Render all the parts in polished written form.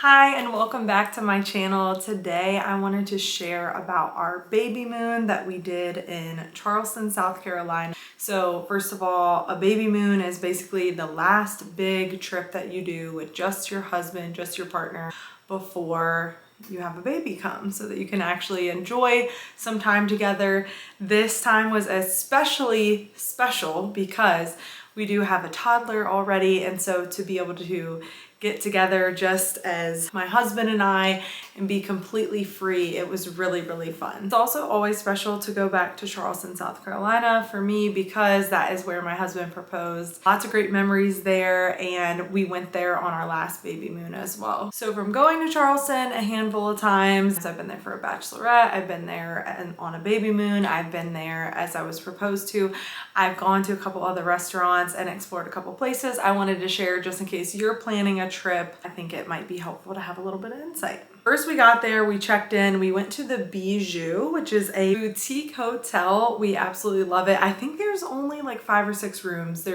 Hi and welcome back to my channel. Today I wanted to share about our Babymoon that we did in Charleston, South Carolina. So first of all, a Babymoon is basically the last big trip that you do with just your husband, just your partner before you have a baby come, so that you can actually enjoy some time together. This time was especially special because we do have a toddler already, and so to be able to get together just as my husband and I and be completely free, it was really fun. It's also always special to go back to Charleston, South Carolina for me because that is where my husband proposed. Lots of great memories there, and we went there on our last Babymoon as well. So from going to Charleston a handful of times, I've been there for a Bachelorette, I've been there on a Babymoon, I've been there as I was proposed to, I've gone to a couple other restaurants and explored a couple places. I wanted to share just in case you're planning a trip. I think it might be helpful to have a little bit of insight. First we got there, we checked in, we went to the Bijou, which is a boutique hotel. We absolutely love it. I think there's only like 5 or 6 rooms.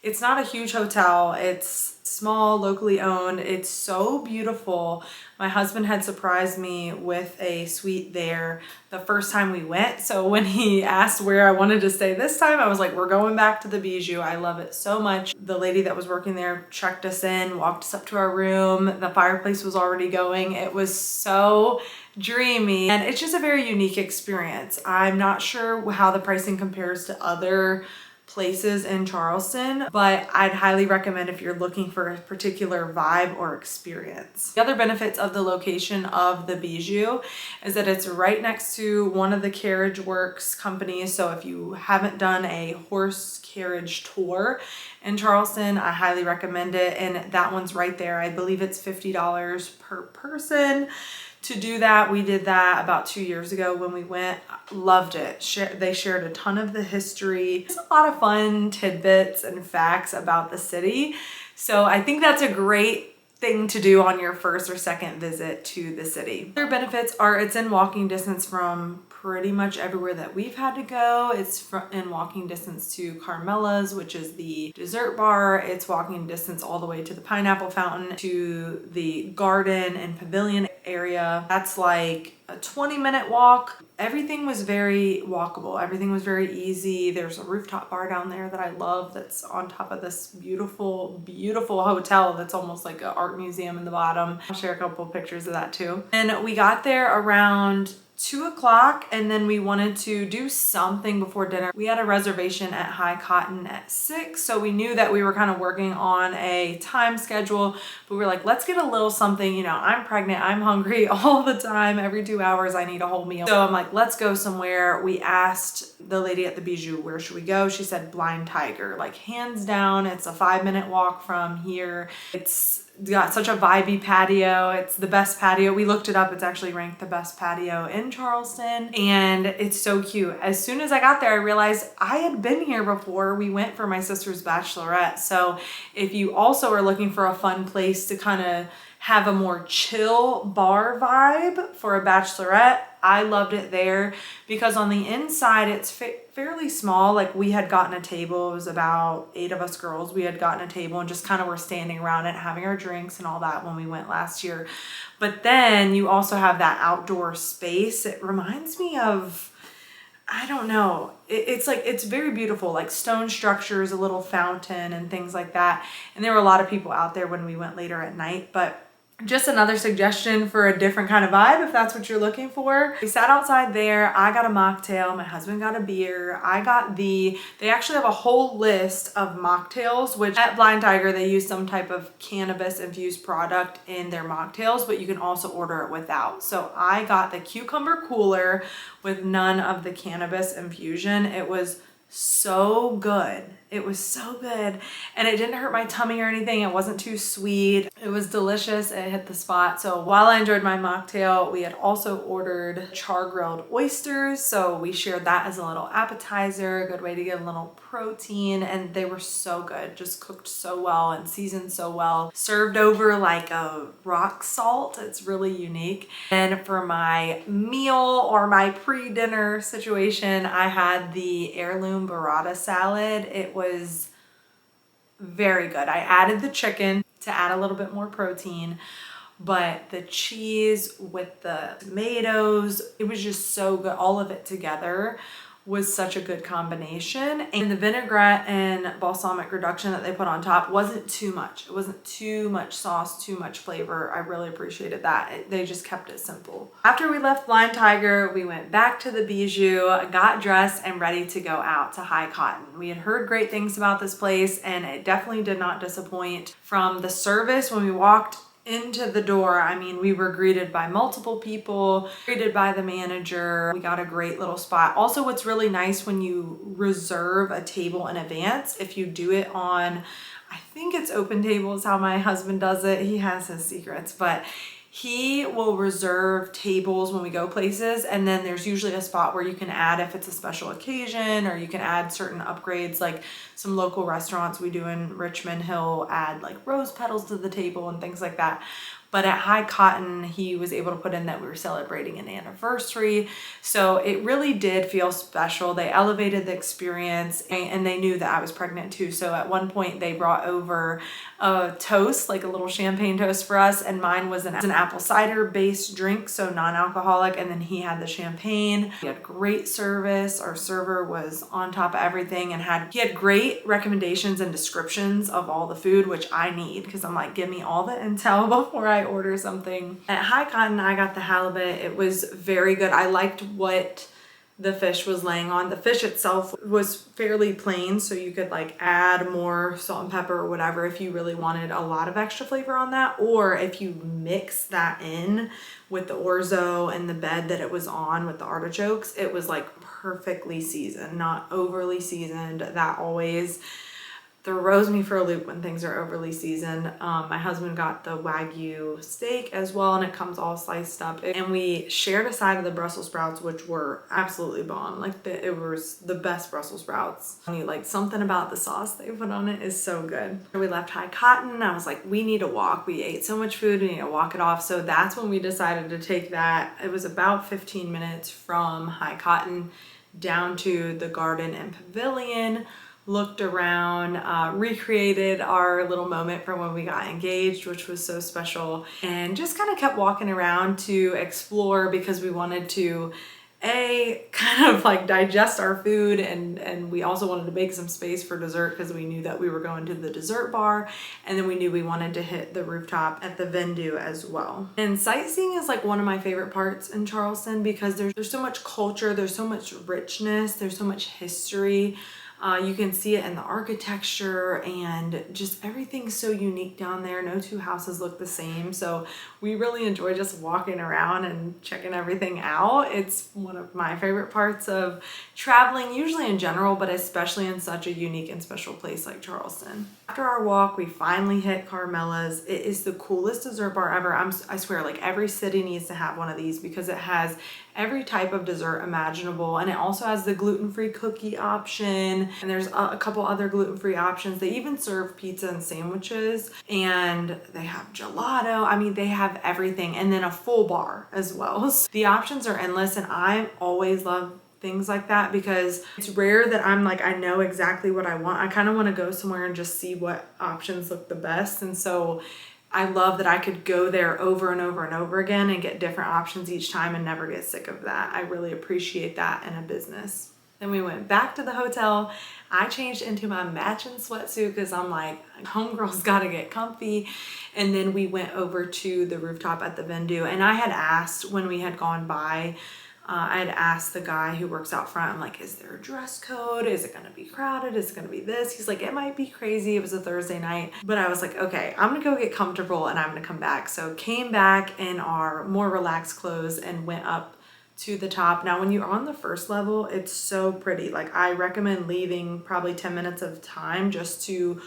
It's not a huge hotel. It's small, locally owned. It's so beautiful. My husband had surprised me with a suite there the first time we went. So when he asked where I wanted to stay this time, I was like, we're going back to the Bijou. I love it so much. The lady that was working there checked us in, walked us up to our room. The fireplace was already going. It was so dreamy, and it's just a very unique experience. I'm not sure how the pricing compares to other places in Charleston, but I'd highly recommend if you're looking for a particular vibe or experience. The other benefits of the location of the Bijou is that it's right next to one of the Carriage works companies. So if you haven't done a horse carriage tour in Charleston, I highly recommend it. And that one's right there. I believe it's $50 per person to do that. We did that about 2 years ago when we went. Loved it. They shared a ton of the history. There's a lot of fun tidbits and facts about the city. So I think that's a great thing to do on your first or second visit to the city. Other benefits are it's in walking distance from pretty much everywhere that we've had to go. It's in walking distance to Carmella's, which is the dessert bar. It's walking distance all the way to the pineapple fountain, to the garden and pavilion area. That's like a 20-minute walk. Everything was very walkable. Everything was very easy. There's a rooftop bar down there that I love that's on top of this beautiful hotel that's almost like an art museum in the bottom. I'll share a couple of pictures of that too. And we got there around 2 o'clock, and then we wanted to do something before dinner. We had a reservation at High Cotton at 6, so we knew that we were kind of working on a time schedule, but we were like, let's get a little something. You know, I'm pregnant, I'm hungry all the time. Every 2 hours I need a whole meal. So I'm like, let's go somewhere. We asked the lady at the Bijou, where should we go? She said Blind Tiger. Like, hands down, it's a 5-minute walk from here. It's got such a vibey patio. It's the best patio. We looked it up. It's actually ranked the best patio in Charleston, and it's so cute. As soon as I got there, I realized I had been here before. We went for my sister's Bachelorette. So if you also are looking for a fun place to kind of have a more chill bar vibe for a Bachelorette, I loved it there because on the inside it's fairly small. Like, we had gotten a table. It was about 8 of us girls. We had gotten a table and just kind of were standing around it, having our drinks and all that when we went last year. But then you also have that outdoor space. It reminds me of, I don't know, it's like, it's very beautiful, like stone structures, a little fountain and things like that. And there were a lot of people out there when we went later at night, but just another suggestion for a different kind of vibe if that's what you're looking for. We sat outside there. I got a mocktail. My husband got a beer. They actually have a whole list of mocktails, which at Blind Tiger, they use some type of cannabis infused product in their mocktails, but you can also order it without. So I got the cucumber cooler with none of the cannabis infusion. It was so good. It was so good, and it didn't hurt my tummy or anything. It wasn't too sweet. It was delicious. It hit the spot. So while I enjoyed my mocktail, we had also ordered char-grilled oysters, so we shared that as a little appetizer, a good way to get a little protein, and they were so good. Just cooked so well and seasoned so well. Served over like a rock salt. It's really unique. And for my meal or my pre-dinner situation, I had the heirloom burrata salad. It was very good. I added the chicken to add a little bit more protein. But the cheese with the tomatoes, it was just so good. All of it together was such a good combination. And the vinaigrette and balsamic reduction that they put on top wasn't too much. It wasn't too much sauce, too much flavor. I really appreciated that. They just kept it simple. After we left Blind Tiger, we went back to the Bijou, got dressed and ready to go out to High Cotton. We had heard great things about this place and it definitely did not disappoint. From the service when we walked into the door, I mean, we were greeted by multiple people, greeted by the manager. We got a great little spot. Also, what's really nice when you reserve a table in advance, if you do it on, I think it's Open Table is how my husband does it. He has his secrets, but he will reserve tables when we go places, and then there's usually a spot where you can add if it's a special occasion, or you can add certain upgrades, like some local restaurants we do in Richmond Hill add like rose petals to the table and things like that. But at High Cotton, he was able to put in that we were celebrating an anniversary. So it really did feel special. They elevated the experience and they knew that I was pregnant too. So at one point they brought over a toast, like a little champagne toast for us. And mine was an apple cider based drink, so non-alcoholic. And then he had the champagne. He had great service. Our server was on top of everything and he had great recommendations and descriptions of all the food, which I need because I'm like, give me all the intel before I order something. At High Cotton, I got the halibut. It was very good. I liked what the fish was laying on. The fish itself was fairly plain, so you could like add more salt and pepper or whatever if you really wanted a lot of extra flavor on that, or if you mix that in with the orzo and the bed that it was on with the artichokes, it was like perfectly seasoned, not overly seasoned. That always throws me for a loop when things are overly seasoned. My husband got the Wagyu steak as well, and it comes all sliced up. And we shared a side of the Brussels sprouts, which were absolutely bomb. Like it was the best Brussels sprouts. Like something about the sauce they put on it is so good. We left High Cotton. I was like, we need to walk. We ate so much food, we need to walk it off. So that's when we decided to take that. It was about 15 minutes from High Cotton down to the garden and pavilion. Looked around, recreated our little moment from when we got engaged, which was so special, and just kind of kept walking around to explore because we wanted to kind of like digest our food, and we also wanted to make some space for dessert because we knew that we were going to the dessert bar, and then we knew we wanted to hit the rooftop at the Vendue as well. And sightseeing is like one of my favorite parts in Charleston because there's so much culture, there's so much richness, there's so much history. You can see it in the architecture and just everything's so unique down there. No two houses look the same. So we really enjoy just walking around and checking everything out. It's one of my favorite parts of traveling, usually in general, but especially in such a unique and special place like Charleston. After our walk, we finally hit Carmella's. It is the coolest dessert bar ever. I swear, like every city needs to have one of these because it has every type of dessert imaginable, and it also has the gluten-free cookie option, and there's a couple other gluten-free options. They even serve pizza and sandwiches, and they have gelato. I mean, they have everything, and then a full bar as well. So the options are endless, and I always love things like that because it's rare that I'm like, I know exactly what I want. I kind of want to go somewhere and just see what options look the best, and so I love that I could go there over and over and over again and get different options each time and never get sick of that. I really appreciate that in a business. Then we went back to the hotel. I changed into my matching sweatsuit because I'm like, homegirl's gotta get comfy. And then we went over to the rooftop at the Vendue. And I had asked when we had gone by, I had asked the guy who works out front, I'm like, is there a dress code? Is it gonna be crowded? Is it gonna be this? He's like, it might be crazy. It was a Thursday night. But I was like, okay, I'm gonna go get comfortable and I'm gonna come back. So came back in our more relaxed clothes and went up to the top. Now, when you're on the first level, it's so pretty. Like I recommend leaving probably 10 minutes of time just to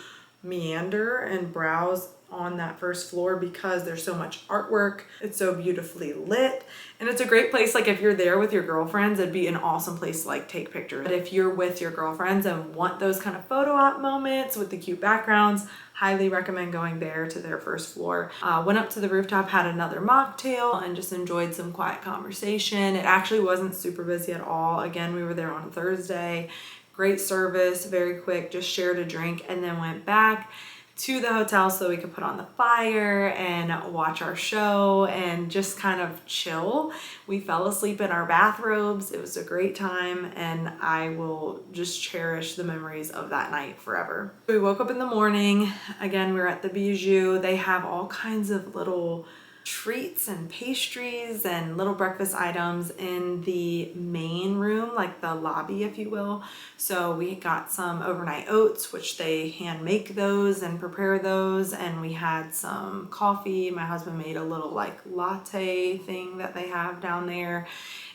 meander and browse on that first floor because there's so much artwork. It's so beautifully lit, and it's a great place. Like if you're there with your girlfriends, it'd be an awesome place to like take pictures. But if you're with your girlfriends and want those kind of photo op moments with the cute backgrounds, highly recommend going there to their first floor. Went up to the rooftop, had another mocktail, and just enjoyed some quiet conversation. It actually wasn't super busy at all. Again, we were there on a Thursday. Great service, very quick, just shared a drink and then went back to the hotel so we could put on the fire and watch our show and just kind of chill. We fell asleep in our bathrobes. It was a great time, and I will just cherish the memories of that night forever. We woke up in the morning. Again, we were at the Bijou. They have all kinds of little treats and pastries and little breakfast items in the main room, like the lobby, if you will. So we got some overnight oats, which they hand make those and prepare those, and we had some coffee. My husband made a little like latte thing that they have down there,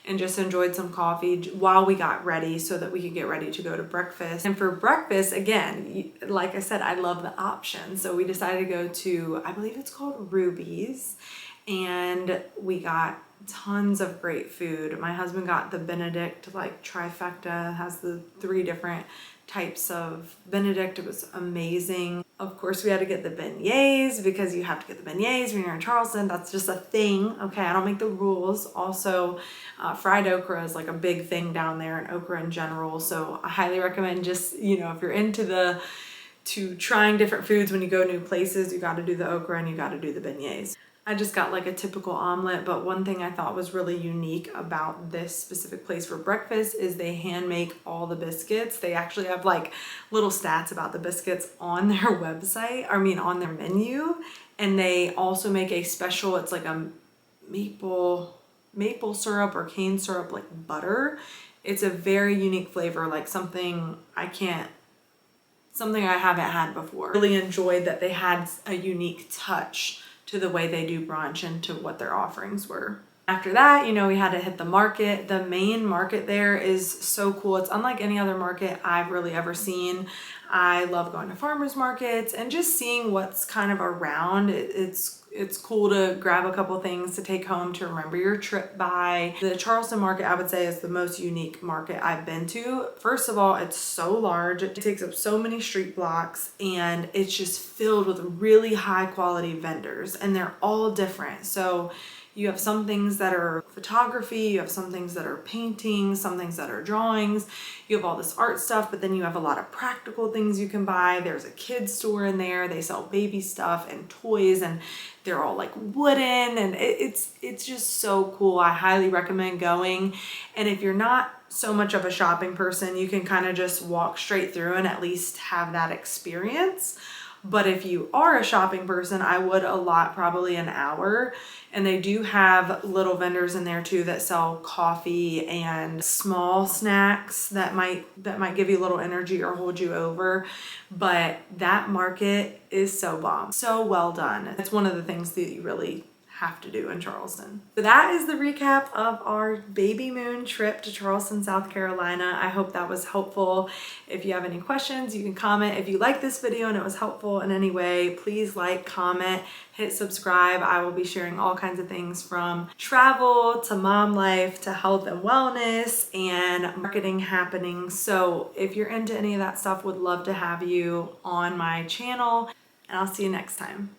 and just enjoyed some coffee while we got ready so that we could get ready to go to breakfast. And for breakfast, again, like I said, I love the options. So we decided to go to, I believe it's called Ruby's, and we got tons of great food. My husband got the Benedict, like trifecta, has the 3 different types of Benedict. It was amazing. Of course, we had to get the beignets because you have to get the beignets when you're in Charleston. That's just a thing. Okay, I don't make the rules. Also, fried okra is like a big thing down there, and okra in general. So I highly recommend, just, you know, if you're into trying different foods when you go new places, you got to do the okra and you got to do the beignets. I just got like a typical omelet, but one thing I thought was really unique about this specific place for breakfast is they hand make all the biscuits. They actually have like little stats about the biscuits on their website, on their menu. And they also make a special, it's like a maple syrup or cane syrup, like butter. It's a very unique flavor, like something I haven't had before. Really enjoyed that they had a unique touch to the way they do brunch and to what their offerings were. After that, you know, we had to hit the market. The main market there is so cool. It's unlike any other market I've really ever seen. I love going to farmers markets and just seeing what's kind of around. It's cool to grab a couple things to take home to remember your trip by. The Charleston market, I would say, is the most unique market I've been to. First of all, it's so large. It takes up so many street blocks, and it's just filled with really high quality vendors, and they're all different. So you have some things that are photography, you have some things that are painting, some things that are drawings, you have all this art stuff, but then you have a lot of practical things you can buy. There's a kid's store in there. They sell baby stuff and toys, and they're all like wooden, and it's just so cool. I highly recommend going. And if you're not so much of a shopping person, you can kind of just walk straight through and at least have that experience. But if you are a shopping person, I would allot probably an hour. And they do have little vendors in there too that sell coffee and small snacks that might give you a little energy or hold you over. But that market is so bomb, so well done. It's one of the things that you really have to do in Charleston. So that is the recap of our Babymoon trip to Charleston, South Carolina. I hope that was helpful. If you have any questions, you can comment. If you like this video and it was helpful in any way, please like, comment, hit subscribe. I will be sharing all kinds of things from travel to mom life to health and wellness and marketing happenings. So if you're into any of that stuff, would love to have you on my channel, and I'll see you next time.